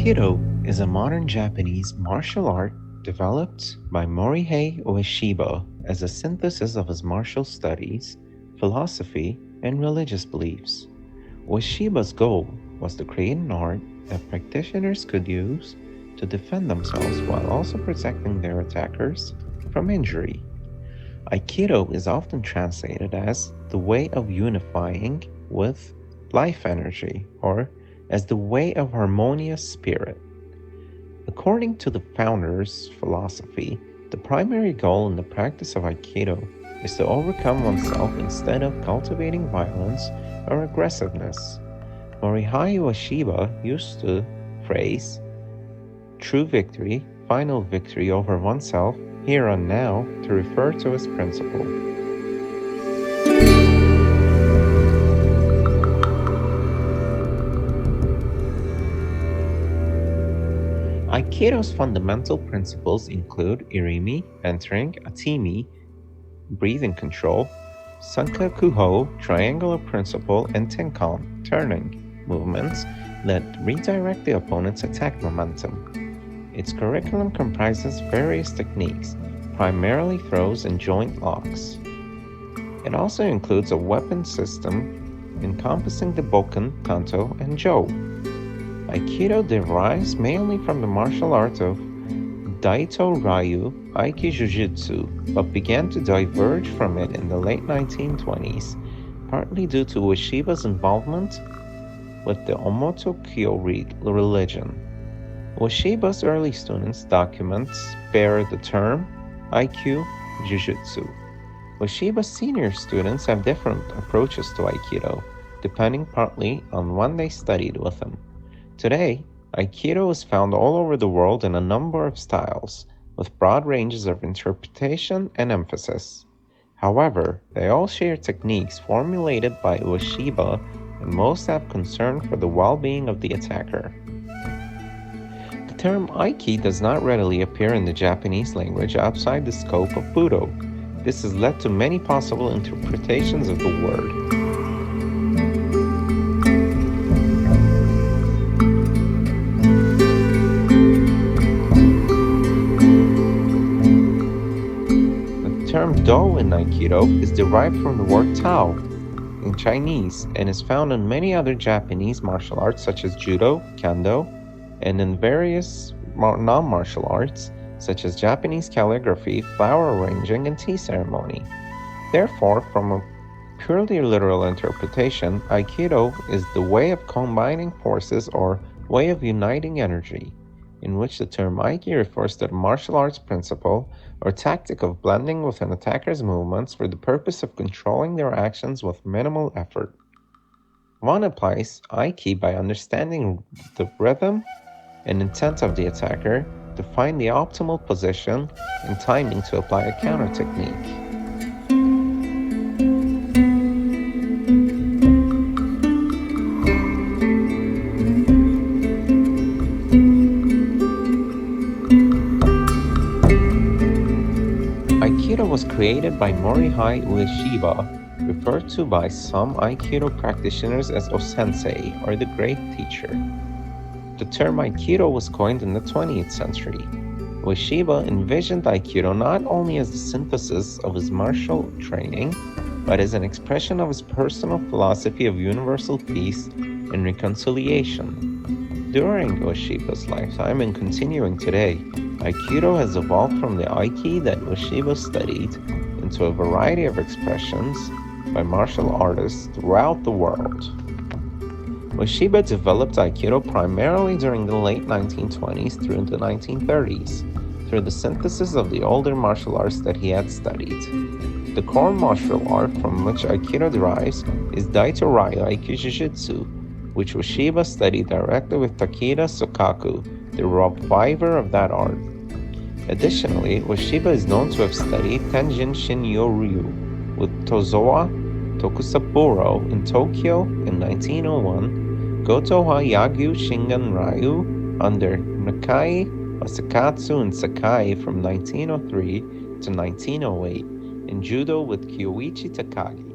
Aikido is a modern Japanese martial art developed by Morihei Ueshiba as a synthesis of his martial studies, philosophy, and religious beliefs. Ueshiba's goal was to create an art that practitioners could use to defend themselves while also protecting their attackers from injury. Aikido is often translated as the way of unifying with life energy or as the way of harmonious spirit. According to the founder's philosophy, the primary goal in the practice of Aikido is to overcome oneself instead of cultivating violence or aggressiveness. Morihei Ueshiba used the phrase, true victory, final victory over oneself, here and now, to refer to his principle. Aikido's fundamental principles include irimi, entering, atimi, breathing control, sankakuho, triangular principle, and tenkan, turning, movements that redirect the opponent's attack momentum. Its curriculum comprises various techniques, primarily throws and joint locks. It also includes a weapon system encompassing the bokken, tanto, and jo. Aikido derives mainly from the martial art of Daito Ryu Aiki Jiu-Jitsu, but began to diverge from it in the late 1920s, partly due to Ueshiba's involvement with the Omoto-kyo religion. Ueshiba's early students' documents bear the term Aikido Jujitsu. Ueshiba's senior students have different approaches to Aikido, depending partly on when they studied with him. Today, Aikido is found all over the world in a number of styles, with broad ranges of interpretation and emphasis. However, they all share techniques formulated by Ueshiba, and most have concern for the well-being of the attacker. The term Aiki does not readily appear in the Japanese language outside the scope of Budo. This has led to many possible interpretations of the word. The term Do in Aikido is derived from the word Tao in Chinese and is found in many other Japanese martial arts such as judo, kendo, and in various non-martial arts such as Japanese calligraphy, flower arranging, and tea ceremony. Therefore, from a purely literal interpretation, Aikido is the way of combining forces or way of uniting energy, in which the term Aiki refers to the martial arts principle or tactic of blending with an attacker's movements for the purpose of controlling their actions with minimal effort. One applies Aiki by understanding the rhythm and intent of the attacker to find the optimal position and timing to apply a counter technique. Aikido was created by Morihei Ueshiba, referred to by some Aikido practitioners as O-sensei, or the great teacher. The term Aikido was coined in the 20th century. Ueshiba envisioned Aikido not only as the synthesis of his martial training, but as an expression of his personal philosophy of universal peace and reconciliation. During Ueshiba's lifetime and continuing today, Aikido has evolved from the Aiki that Ueshiba studied into a variety of expressions by martial artists throughout the world. Ueshiba developed Aikido primarily during the late 1920s through the 1930s, through the synthesis of the older martial arts that he had studied. The core martial art from which Aikido derives is Daito Ryu Aiki Jujitsu, which Ueshiba studied directly with Takeda Sokaku, the reviver of that art. Additionally, Ueshiba is known to have studied Tenjin Shinryu Ryu with Tozawa Tokusaburo in Tokyo in 1901, Gotoha Yagyu Shingan Ryu under Nakai Masakatsu and Sakai from 1903 to 1908, and Judo with Kyoichi Takagi.